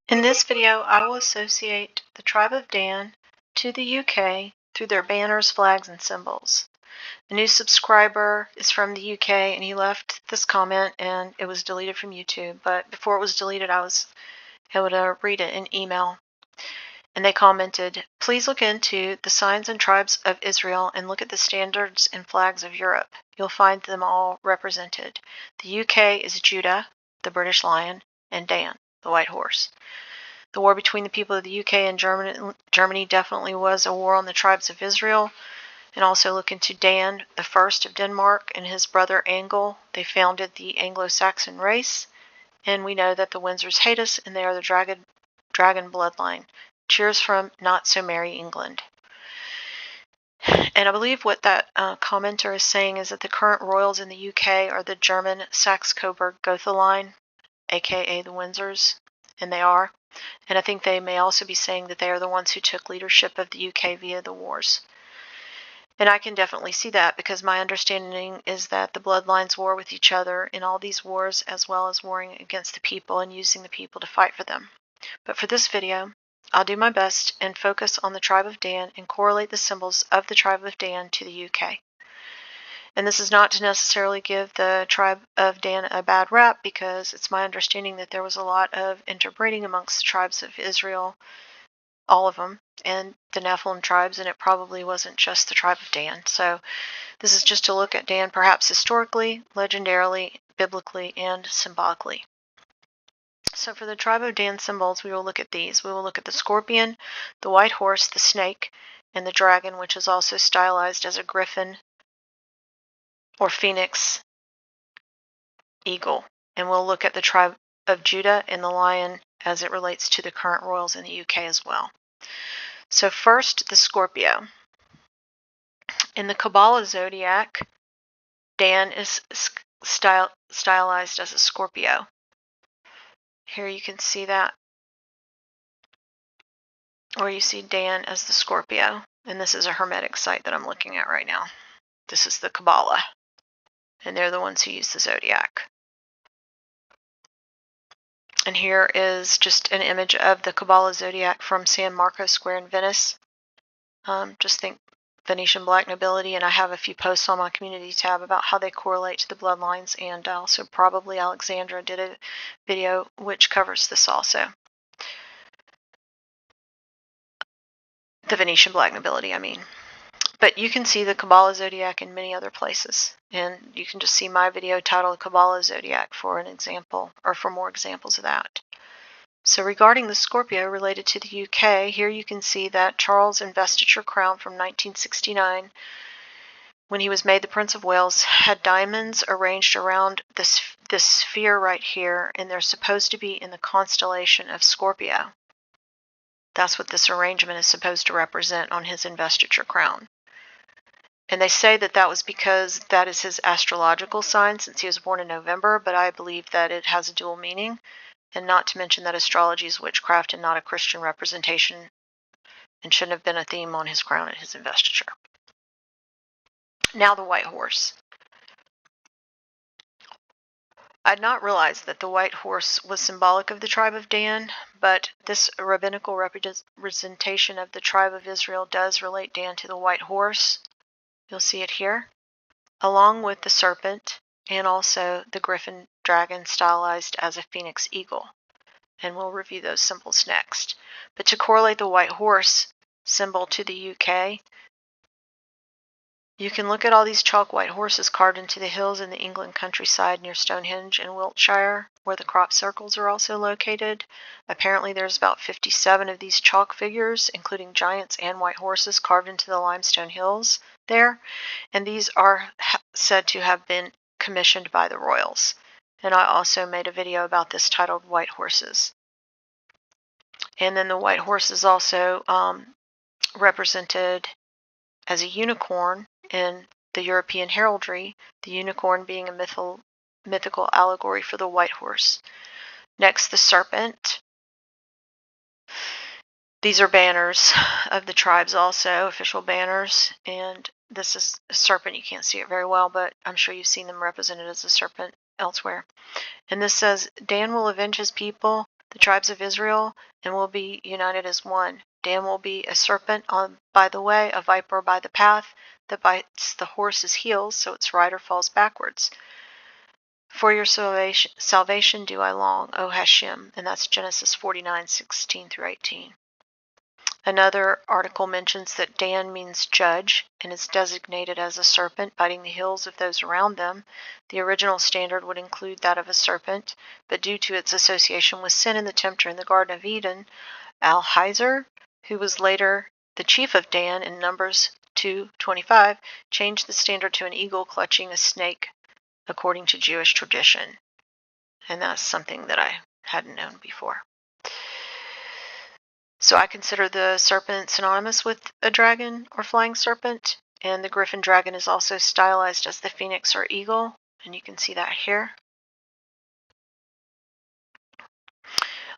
In this video, I will associate the tribe of Dan to the UK through their banners, flags, and symbols. A new subscriber is from the UK and he left this comment and it was deleted from YouTube, but before it was deleted I was able to read it in email. And they commented, "Please look into the signs and tribes of Israel and look at the standards and flags of Europe. You'll find them all represented. The UK is Judah, the British lion, and Dan, the white horse. The war between the people of the UK and Germany definitely was a war on the tribes of Israel." And also look into Dan the First of Denmark and his brother Angle. They founded the Anglo-Saxon race, and we know that the Windsors hate us and they are the dragon bloodline. Cheers from Not So Merry England. And I believe what that commenter is saying is that the current royals in the UK are the German Saxe-Coburg-Gotha line, aka the Windsors, and they are. And I think they may also be saying that they are the ones who took leadership of the UK via the wars. And I can definitely see that because my understanding is that the bloodlines war with each other in all these wars, as well as warring against the people and using the people to fight for them. But for this video, I'll do my best and focus on the tribe of Dan and correlate the symbols of the tribe of Dan to the UK. And this is not to necessarily give the tribe of Dan a bad rap, because it's my understanding that there was a lot of interbreeding amongst the tribes of Israel, all of them, and the Nephilim tribes, and it probably wasn't just the tribe of Dan. So this is just to look at Dan perhaps historically, legendarily, biblically, and symbolically. So for the tribe of Dan symbols, we will look at these. We will look at the scorpion, the white horse, the snake, and the dragon, which is also stylized as a griffin or phoenix eagle. And we'll look at the tribe of Judah and the lion as it relates to the current royals in the UK as well. So first, the Scorpio. In the Kabbalah zodiac, Dan is stylized as a Scorpio. Here you can see that, or you see Dan as the Scorpio. And this is a Hermetic site that I'm looking at right now. This is the Kabbalah, and they're the ones who use the zodiac. And here is just an image of the Kabbalah zodiac from San Marco Square in Venice. Just think Venetian black nobility, and I have a few posts on my community tab about how they correlate to the bloodlines, and also probably Alexandra did a video which covers this also. The Venetian black nobility, I mean. But you can see the Kabbalah zodiac in many other places, and you can just see my video titled Kabbalah zodiac for an example, or for more examples of that. So regarding the Scorpio related to the UK, here you can see that Charles' investiture crown from 1969, when he was made the Prince of Wales, had diamonds arranged around this sphere right here, and they're supposed to be in the constellation of Scorpio. That's what this arrangement is supposed to represent on his investiture crown. And they say that that was because that is his astrological sign, since he was born in November, but I believe that it has a dual meaning, and not to mention that astrology is witchcraft and not a Christian representation, and shouldn't have been a theme on his crown at his investiture. Now the white horse. I'd not realized that the white horse was symbolic of the tribe of Dan, but this rabbinical representation of the tribe of Israel does relate Dan to the white horse. You'll see it here, along with the serpent and also the griffin dragon stylized as a phoenix eagle. And we'll review those symbols next. But to correlate the white horse symbol to the UK, you can look at all these chalk white horses carved into the hills in the England countryside near Stonehenge in Wiltshire, where the crop circles are also located. Apparently there's about 57 of these chalk figures, including giants and white horses, carved into the limestone hills there, and these are said to have been commissioned by the royals. And I also made a video about this titled White Horses. And then the white horse is also represented as a unicorn in the European heraldry, the unicorn being a mythical allegory for the white horse. Next, the serpent. These are banners of the tribes also, official banners, and this is a serpent. You can't see it very well, but I'm sure you've seen them represented as a serpent elsewhere. And this says, Dan will avenge his people. the tribes of Israel, and will be united as one. Dan will be a serpent by the way, a viper by the path, that bites the horse's heels so its rider falls backwards. For your salvation do I long, O Hashem, and that's Genesis 49:16 through 18. Another article mentions that Dan means judge and is designated as a serpent, biting the heels of those around them. The original standard would include that of a serpent, but due to its association with sin and the tempter in the Garden of Eden, Al-Hazar, who was later the chief of Dan in Numbers 2:25, changed the standard to an eagle clutching a snake according to Jewish tradition. And that's something that I hadn't known before. So I consider the serpent synonymous with a dragon or flying serpent, and the griffin dragon is also stylized as the phoenix or eagle, and you can see that here.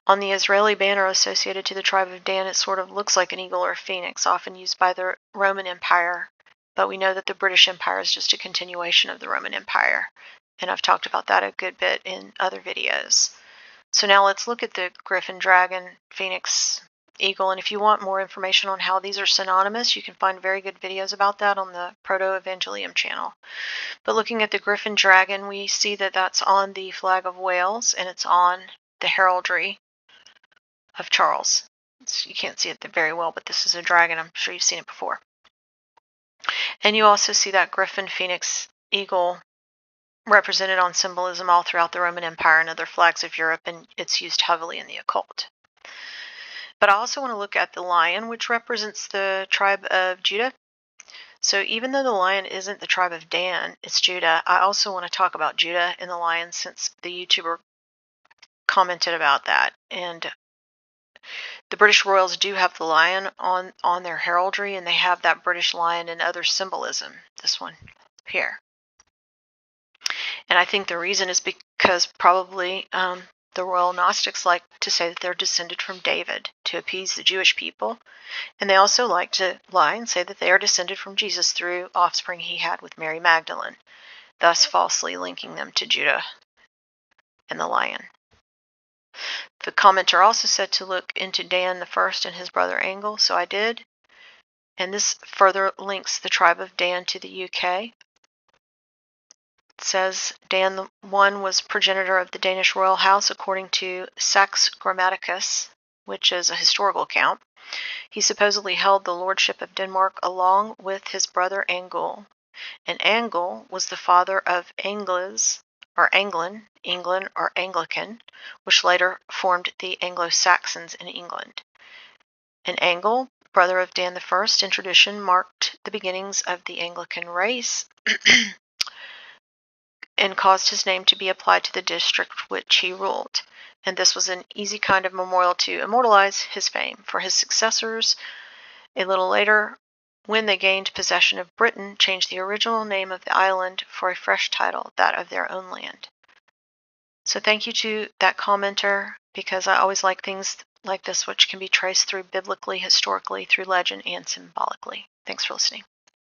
On the Israeli banner associated to the tribe of Dan, it sort of looks like an eagle or a phoenix, often used by the Roman Empire, but we know that the British Empire is just a continuation of the Roman Empire, and I've talked about that a good bit in other videos. So now let's look at the griffin, dragon, phoenix, eagle, and if you want more information on how these are synonymous, you can find very good videos about that on the Proto-Evangelium channel. But looking at the griffin dragon, we see that that's on the flag of Wales, and it's on the heraldry of Charles. You can't see it very well, but this is a dragon. I'm sure you've seen it before. And you also see that griffin, phoenix, eagle represented on symbolism all throughout the Roman Empire and other flags of Europe, and it's used heavily in the occult. But I also want to look at the lion, which represents the tribe of Judah. So even though the lion isn't the tribe of Dan, it's Judah, I also want to talk about Judah and the lion, since the YouTuber commented about that. And the British royals do have the lion on their heraldry, and they have that British lion in other symbolism. This one here. And I think the reason is because probably the royal Gnostics like to say that they're descended from David to appease the Jewish people. And they also like to lie and say that they are descended from Jesus through offspring he had with Mary Magdalene, thus falsely linking them to Judah and the lion. The commenter also said to look into Dan the First and his brother Angle, so I did. And this further links the tribe of Dan to the UK. It says Dan the One was progenitor of the Danish royal house according to Sax Grammaticus, which is a historical account. He supposedly held the lordship of Denmark along with his brother Angle. And Angle was the father of Angles, or England or Anglican, which later formed the Anglo-Saxons in England. And Angle, brother of Dan I in tradition, marked the beginnings of the Anglican race and caused his name to be applied to the district which he ruled. And this was an easy kind of memorial to immortalize his fame. For his successors, a little later, when they gained possession of Britain, changed the original name of the island for a fresh title, that of their own land. So thank you to that commenter, because I always like things like this which can be traced through biblically, historically, through legend, and symbolically. Thanks for listening.